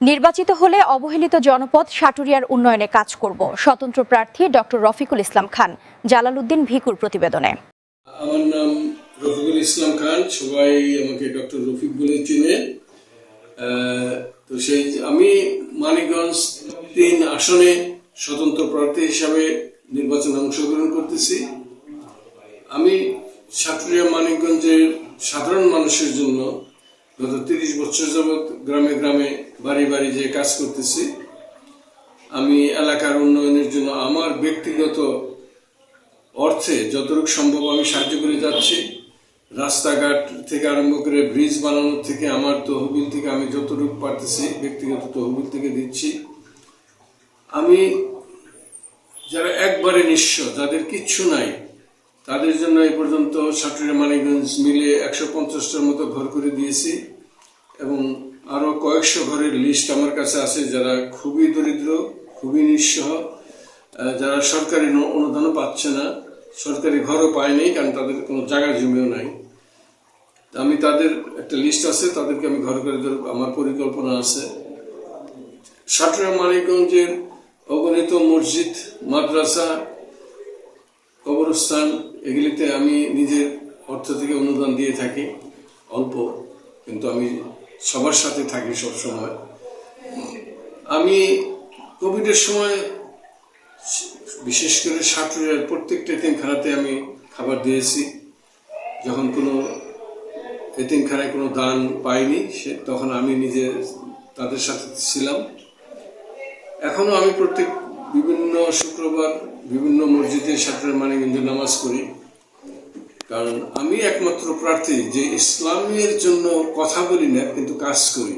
নির্বাচিত হলে অবহেলিত জনপদ সাটুরিয়ার উন্নয়নে কাজ করব, স্বতন্ত্র প্রার্থী ডক্টর রফিকুল ইসলাম খান। জালালউদ্দিন ভিকুর প্রতিবেদনে। আমার নাম রফিকুল ইসলাম খান, সবাই আমাকে ডক্টর রফিক বলে চিনে। তো আমি মানিকগঞ্জ ৩ আসনে স্বতন্ত্র প্রার্থী হিসাবে নির্বাচনে অংশগ্রহণ করতেছি। আমি সাটুরিয়া মানিকগঞ্জের সাধারণ মানুষের জন্য গত ৩০ বছর যাবৎ গ্রামে গ্রামে বাড়ি বাড়ি যে কাজ করতেছি। আমি এলাকার উন্নয়নের জন্য আমার ব্যক্তিগত অর্থে যতটুকু সম্ভব আমি সাহায্য করে যাচ্ছি। রাস্তাঘাট থেকে আরম্ভ করে ব্রিজ বানানোর থেকে আমার তহবিল থেকে আমি যতটুকু পারতেছি ব্যক্তিগত তহবিল থেকে দিচ্ছি। আমি যারা একবারে নিঃস্ব, যাদের কিচ্ছু নাই, তাদের জন্য এই পর্যন্ত সাটুরিয়া মানিকগঞ্জ মিলে ১৫০টার মতো ঘর করে দিয়েছি এবং আরো কয়েকশো ঘরের লিস্ট আমার কাছে আছে, যারা খুবই দরিদ্র, খুবই নিঃস্ব, যারা সরকারি অনুদানও পাচ্ছে না, সরকারি ঘরও পায়নি, কারণ তাদের কোনো জায়গা জমিও নাই। আমি তাদের একটা লিস্ট আছে, তাদেরকে আমি ঘর করে দেব, আমার পরিকল্পনা আছে। সাটুরিয়া মানিকগঞ্জের অগণিত মসজিদ, মাদ্রাসা, কবরস্থান, এগুলিতে আমি নিজের অর্থ থেকে অনুদান দিয়ে থাকি, অল্প, কিন্তু আমি সবার সাথে থাকি সব সময়। আমি কোভিডের সময় বিশেষ করে সাটুরিয়ার প্রত্যেকটা এতিমখানাতে আমি খাবার দিয়েছি। যখন কোনো এতিমখানায় কোনো দান পাইনি, তখন আমি নিজে তাদের সাথে ছিলাম। এখনো আমি বিভিন্ন শুক্রবার বিভিন্ন মসজিদে সাটুরিয়া মানিকগঞ্জে নামাজ পড়ি, কারণ আমি একমাত্র প্রার্থী যে ইসলামের জন্য কথা বলি না, কিন্তু কাজ করি।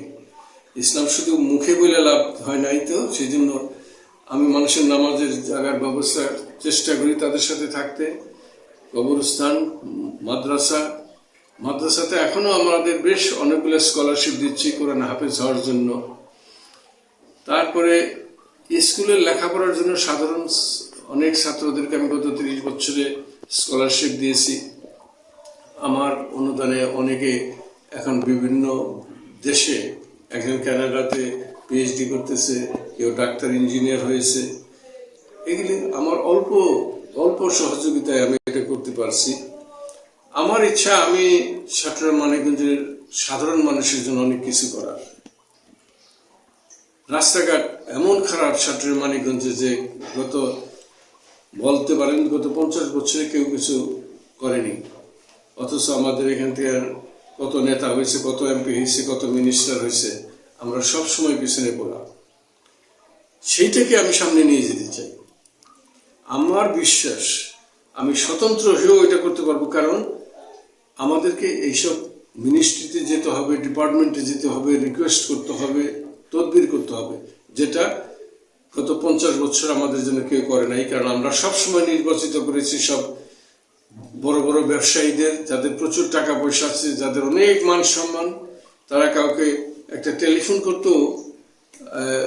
ইসলাম শুধু মুখে বলে লাভ হয় নাই, তো সেই জন্য আমি মানুষের নামাজের জায়গার ব্যবস্থা চেষ্টা করি তাদের সাথে থাকতে। কবরস্থান, মাদ্রাসাতে এখনো আমাদের বেশ অনেকগুলো স্কলারশিপ দিচ্ছি কোরআন হাফেজ হওয়ার জন্য। তারপরে স্কুলের লেখাপড়ার জন্য সাধারণ অনেক ছাত্রদেরকে আমি গত ৩০ বছরে স্কলারশিপ দিয়েছি। আমার অনুদানে অনেকে এখন বিভিন্ন দেশে, একজন কানাডাতে পিএইচডি করতেছে, কেউ ডাক্তার, ইঞ্জিনিয়ার হয়েছে। এগুলি আমার অল্প সহযোগিতায় আমি এটা করতে পারছি। আমার ইচ্ছা আমি সাটুরিয়া মানিকগঞ্জের সাধারণ মানুষের জন্য অনেক কিছু করার। রাস্তাঘাট এমন খারাপ সাটুরিয়া মানিকগঞ্জে যে বলতে পারেন গত ৫০ বছরে কেউ কিছু করেনি, অথচ আমাদের এখান থেকে কত নেতা হয়েছে, কত এমপি হয়েছে, কত মিনিস্টার হয়েছে, আমরা সব সময় পিছনে পড়া। সেইটাকে আমি সামনে নিয়ে যেতে চাই। আমার বিশ্বাস আমি স্বতন্ত্র হয়েও এটা করতে পারবো, কারণ আমাদেরকে এইসব মিনিস্ট্রিতে যেতে হবে, ডিপার্টমেন্টে যেতে হবে, রিকোয়েস্ট করতে হবে, তদবির করতে হবে, যেটা গত ৫০ বছর আমাদের জন্য কেউ করে নাই। কারণ আমরা সবসময় নির্বাচিত করেছি সব বড় বড় ব্যবসায়ীদের, যাদের প্রচুর টাকা পয়সা আছে, যাদের অনেক মান সম্মান। তারা কাউকে একটা টেলিফোন করতেও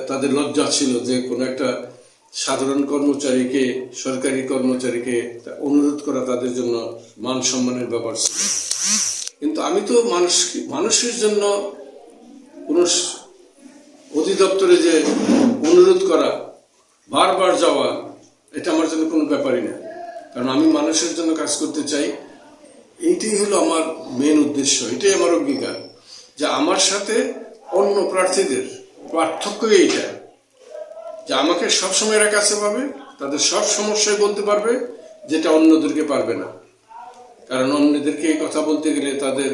তাদের লজ্জা ছিল যে কোনো একটা সাধারণ কর্মচারীকে, সরকারি কর্মচারীকে অনুরোধ করা তাদের জন্য মান সম্মানের ব্যাপার ছিল। কিন্তু আমি তো মানুষের জন্য কোন অধিদপ্তরে যে অনুরোধ করা, বারবার যাওয়া, এটা আমার জন্য কোনো ব্যাপারই না, কারণ আমি মানুষের জন্য কাজ করতে চাই। এইটাই হলো আমার মেন উদ্দেশ্য, এটাই আমার অঙ্গীকার। যে আমার সাথে অন্য প্রার্থীদের পার্থক্য এইটা, যে আমাকে সবসময় এরা কাছে পাবে, তাদের সব সমস্যায় বলতে পারবে, যেটা অন্যদেরকে পারবে না। কারণ অন্যদেরকে এই কথা বলতে গেলে তাদের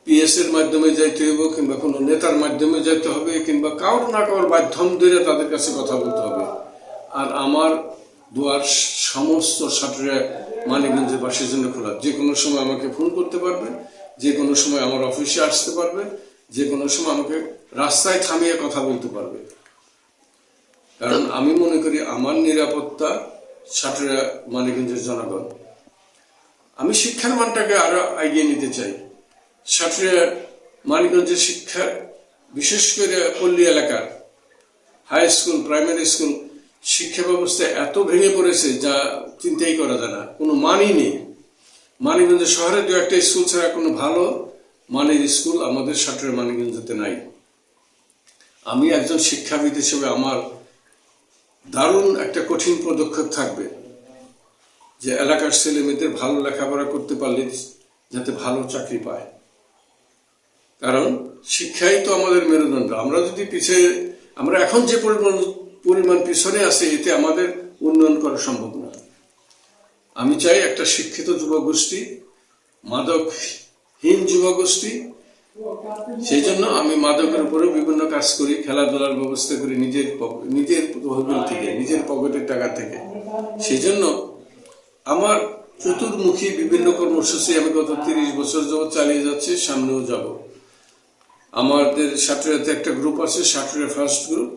পিএস এর মাধ্যমে যাইতে হবে, কিংবা কোনো নেতার মাধ্যমে যাইতে হবে, কিংবা কারোর না কারোর মাধ্যম ধরে তাদের কাছে কথা বলতে হবে। আর আমার দুয়ার সমস্ত সাটুরিয়া মানিকগঞ্জের বাসীর জন্য খোলা। যে কোনো সময় আমাকে ফোন করতে পারবে, যে কোনো সময় আমার অফিসে আসতে পারবে, যে কোনো সময় আমাকে রাস্তায় থামিয়ে কথা বলতে পারবে। কারণ আমি মনে করি আমার নিরাপত্তা সাটুরিয়া মানিকগঞ্জের জনগণ। আমি শিক্ষার মানটাকে আরো এগিয়ে নিতে চাই। সাটুরিয়া মানিকগঞ্জের শিক্ষা, বিশেষ করে পল্লী এলাকার হাই স্কুল, প্রাইমারি স্কুল শিক্ষা ব্যবস্থা এত ভেঙে পড়েছে যা চিন্তাই করা যায় না, কোনো মানই নেই। মানিকগঞ্জ শহরে ২-১টা স্কুল ছাড়া কোনো ভালো মানের স্কুল আমাদের সাটুরিয়া মানিকগঞ্জতে নাই। আমি একজন শিক্ষাবিদ হিসেবে আমার দারুণ একটা কঠিন পদক্ষেপ থাকবে যে এলাকার ছেলে মেয়েদের ভালো লেখাপড়া করতে পারলে যাতে ভালো চাকরি পায়। কারণ শিক্ষাই তো আমাদের মেরুদণ্ড। আমরা যদি আমরা এখন যে পরিমাণ পিছনে আছি, এতে আমাদের উন্নয়ন করা সম্ভব না। আমি চাই একটা শিক্ষিত যুবগোষ্ঠী, মাদকহীন যুবগোষ্ঠী। সেই জন্য আমি মাদকের উপরে বিভিন্ন কাজ করি, খেলাধুলার ব্যবস্থা করি নিজের তহবিল থেকে, নিজের পকেটের টাকা থেকে। সেই জন্য আমার চতুর্মুখী বিভিন্ন কর্মসূচি আমি গত 30 বছর যাবত চালিয়ে যাচ্ছি, সামনেও যাব। আমাদের সাটুরিয়াতে একটা গ্রুপ আছে, সাটুরিয়া ফার্স্ট গ্রুপ।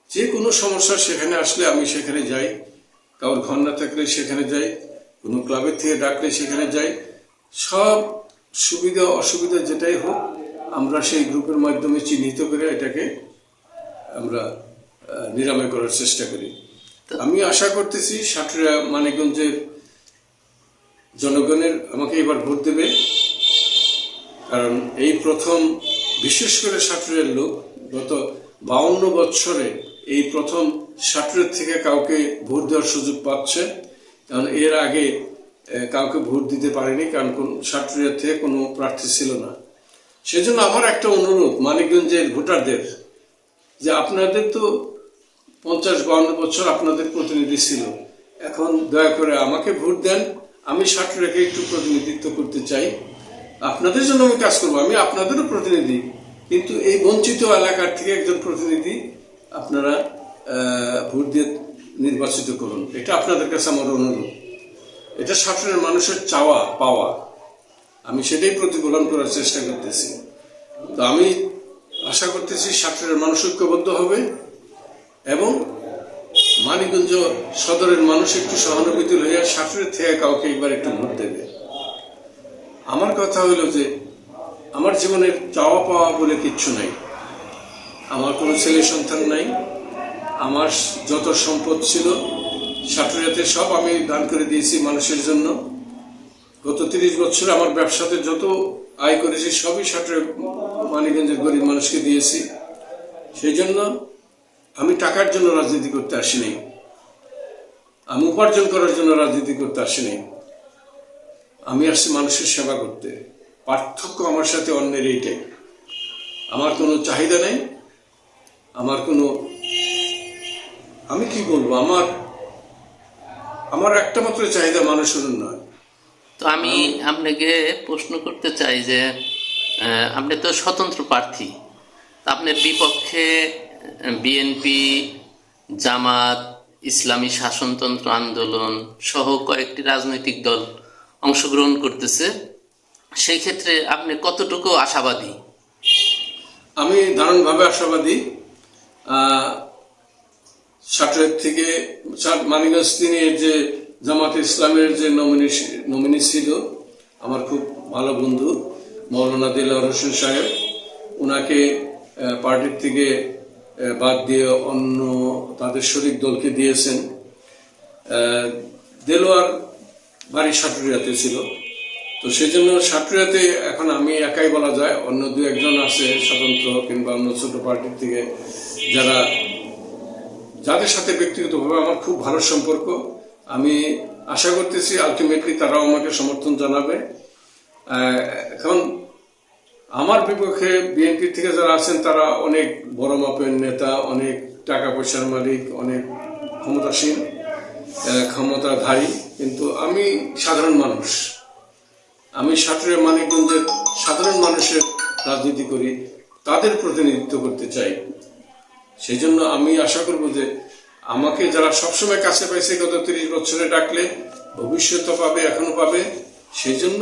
যে কোনো সমস্যা সেখানে আসলে আমি সেখানে যাই, কারোর ঘর না থাকলে সেখানে যাই, কোনো ক্লাবের থেকে ডাকলে সেখানে যাই। সব সুবিধা অসুবিধা যেটাই হোক, আমরা সেই গ্রুপের মাধ্যমে চিহ্নিত করে এটাকে আমরা নিরাময় করার চেষ্টা করি। আমি আশা করতেছি সাটুরিয়া মানিকগঞ্জের জনগণের আমাকে এবার ভোট দেবে। কারণ এই প্রথম, বিশেষ করে সাটুরিয়ার লোক, গত 52 বছরে এই প্রথম সাটুরিয়ার থেকে কাউকে ভোট দেওয়ার সুযোগ পাচ্ছে। কারণ এর আগে কাউকে ভোট দিতে পারেনি, কারণ সাটুরিয়া থেকে কোনো প্রার্থী ছিল না। সেজন্য আমার একটা অনুরোধ মানিকগঞ্জের ভোটারদের, যে আপনাদের তো 50-52 বছর আপনাদের প্রতিনিধি ছিল, এখন দয়া করে আমাকে ভোট দেন। আমি সাটুরিয়াকে একটু প্রতিনিধিত্ব করতে চাই, আপনাদের জন্য আমি কাজ করবো। আমি আপনাদেরও প্রতিনিধি, কিন্তু এই বঞ্চিত এলাকার থেকে একজন প্রতিনিধি আপনারা ভোট দিয়ে নির্বাচিত করুন। এটা আপনাদের কাছে আমার অনুরোধ। এটা সাটুরিয়ার মানুষের চাওয়া পাওয়া, আমি সেটাই প্রতিফলন করার চেষ্টা করতেছি। তো আমি আশা করতেছি সাটুরিয়ার মানুষ ঐক্যবদ্ধ হবে এবং মানিকগঞ্জ সদরের মানুষ একটু সহানুভূতি হইয়া সাটুরিয়া থেকে কাউকে একবার একটু ভোট দেবে। আমার কথা হলো যে আমার জীবনের চাওয়া পাওয়া বলে কিচ্ছু নাই। আমার কোনো ছেলে সন্তান নাই। আমার যত সম্পদ ছিল সাটুরিয়াতে সব আমি দান করে দিয়েছি মানুষের জন্য। গত 30 বছরে আমার ব্যবসাতে যত আয় করেছি সবই সাটুরিয়া মানিকগঞ্জের গরিব মানুষকে দিয়েছি। সেই জন্য আমি টাকার জন্য রাজনীতি করতে আসিনি, আমি উপার্জন করার জন্য রাজনীতি করতে আসিনি। আমি আসছি মানুষের সেবা করতে। পার্থক্য আমার সাথে অন্যের এইটাই। আমার কোনো চাহিদা নেই, আমার কোনো, আমি কি বলবো, আমার একটা মাত্র চাহিদা মানুষের উন্নয়ন। তো আমি আপনাকে প্রশ্ন করতে চাই যে আপনি তো স্বতন্ত্র প্রার্থী, আপনার বিপক্ষে বিএনপি, জামাত, ইসলামী শাসনতন্ত্র আন্দোলন সহ কয়েকটি রাজনৈতিক দল অংশগ্রহণ করতেছে। সেই ক্ষেত্রে আপনি কতটুকু আশাবাদী? আমি দারুণভাবে আশাবাদী। সাটুরিয়া থেকে মানিকগঞ্জ তিনি যে জামাত ইসলামের যে নমিনি ছিল, আমার খুব ভালো বন্ধু মৌলানা দিলওয়ার হোসেন সাহেব, ওনাকে পার্টির থেকে বাদ দিয়ে অন্য তাদের শরিক দলকে দিয়েছেন। দেলোয়ার বাড়ি সাটুরিয়াতে ছিল, তো সেজন্য সাটুরিয়াতে এখন আমি একাই বলা যায়, অন্য 2-1জন আছে স্বতন্ত্র কিংবা অন্য ছোট পার্টির থেকে, যাদের সাথে ব্যক্তিগতভাবে আমার খুব ভালো সম্পর্ক। আমি আশা করতেছি আলটিমেটলি তারাও আমাকে সমর্থন জানাবে। এখন আমার বিপক্ষে বিএনপি থেকে যারা আছেন তারা অনেক বড় মাপের নেতা, অনেক টাকা পয়সার মালিক, অনেক ক্ষমতাসীন, ক্ষমতাধারী, কিন্তু আমি সাধারণ মানুষ। আমি সাটুরিয়া মানিকগঞ্জের সাধারণ মানুষের রাজনীতি করি, তাদের প্রতিনিধিত্ব করতে চাই। সেই জন্য আমি আশা করব যে আমাকে যারা সবসময় কাছে পাইছে গত 30 বছরে, ডাকলে ভবিষ্যতে পাবে, এখনো পাবে। সেই জন্য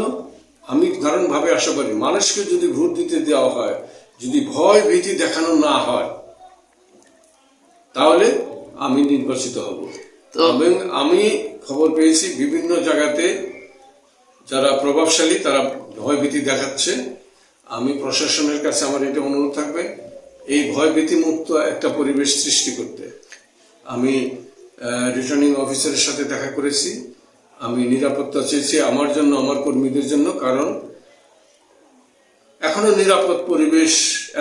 আমি দারুণভাবে আশাবাদী। মানুষকে যদি ভোট দিতে দেওয়া হয়, যদি ভয় ভীতি দেখানো না হয়, তাহলে আমি নির্বাচিত হব। এবং আমি খবর পেয়েছি বিভিন্ন জায়গাতে যারা প্রভাবশালী তারা ভয় ভীতি দেখাচ্ছে। আমি প্রশাসনের কাছে আমার এটা অনুরোধ থাকবে, এই ভয় ভীতি মুক্ত একটা পরিবেশ সৃষ্টি করতে। আমি রিটার্নিং অফিসারের সাথে দেখা করেছি, আমি নিরাপত্তা চেয়েছি আমার জন্য, আমার কর্মীদের জন্য, কারণ এখনো নিরাপদ পরিবেশ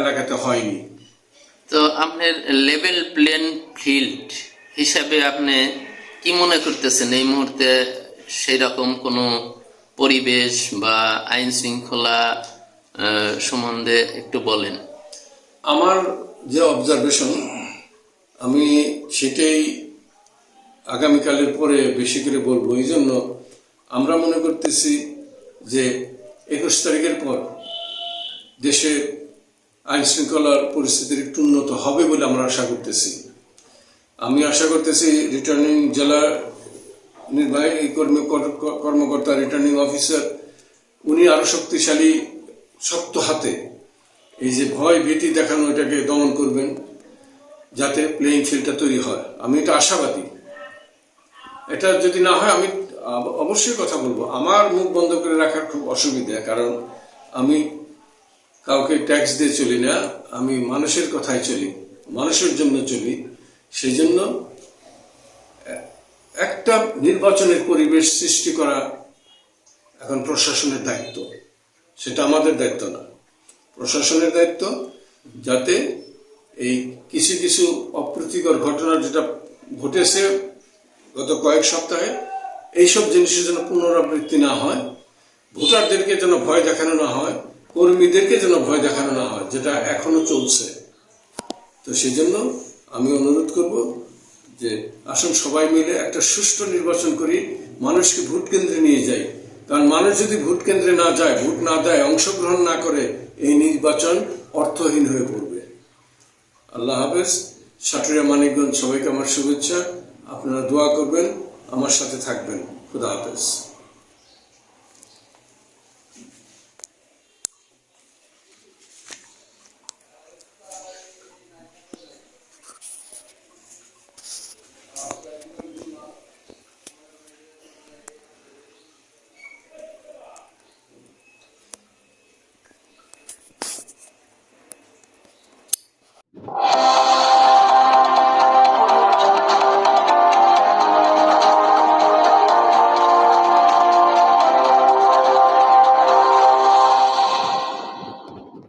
এলাকাতে হয়নি। তো আপনার লেভেল প্লেন ফিল্ড হিসাবে আপনি কি মনে করতেছেন এই মুহূর্তে সেই রকম কোনো পরিবেশ বা আইন শৃঙ্খলা সম্বন্ধে একটু বলেন। আমার যে অবজারভেশন, আমি সেটাই আগামীকালের পরে বেশি করে বলবো। এই জন্য আমরা মনে করতেছি যে 21 তারিখের পর দেশে আইন শৃঙ্খলার পরিস্থিতির একটু উন্নত হবে বলে আমরা আশা করতেছি। আমি আশা করতেছি রিটার্নিং জেলা নির্বাহী কর্মকর্তা, রিটার্নিং অফিসার, উনি আরো শক্তিশালী শক্ত হাতে এই যে ভয় ভীতি দেখানো এটাকে দমন করবেন, যাতে প্লেইং ফিল্ডটা তৈরি হয়। আমি এটা আশাবাদী। এটা যদি না হয় আমি অবশ্যই কথা বলবো। আমার মুখ বন্ধ করে রাখার খুব অসুবিধা, কারণ আমি কাউকে ট্যাক্স দিয়ে চলি না, আমি মানুষের কথায় চলি, মানুষের জন্য চলি। সেই জন্য একটা নির্বাচনের পরিবেশ সৃষ্টি করা এখন প্রশাসনের দায়িত্ব, সেটা আমাদের দায়িত্ব না, প্রশাসনের দায়িত্ব। যাতে এই কিছু কিছু অপ্রীতিকর ঘটনা যেটা ঘটেছে গত কয়েক সপ্তাহে, এইসব জিনিসের যেন পুনরাবৃত্তি না হয়, ভোটারদেরকে যেন ভয় দেখানো না হয়, কর্মীদেরকে যেন ভয় দেখানো না হয়, যেটা এখনো চলছে। তো সেই জন্য আমি অনুরোধ করব যে আসুন সবাই মিলে একটা সুষ্ঠু নির্বাচন করি, মানুষকে ভোট কেন্দ্রে নিয়ে যাই। কারণ মানুষ যদি ভোট কেন্দ্রে না যায়, ভোট না দেয়, অংশগ্রহণ না করে, এই নির্বাচন অর্থহীন হয়ে পড়বে। আল্লাহ হাফেজ। সাটুরিয়া, মানিকগঞ্জ, সবাইকে আমার শুভেচ্ছা। আপনারা দোয়া করবেন, আমার সাথে থাকবেন। খুদা হাফেজ।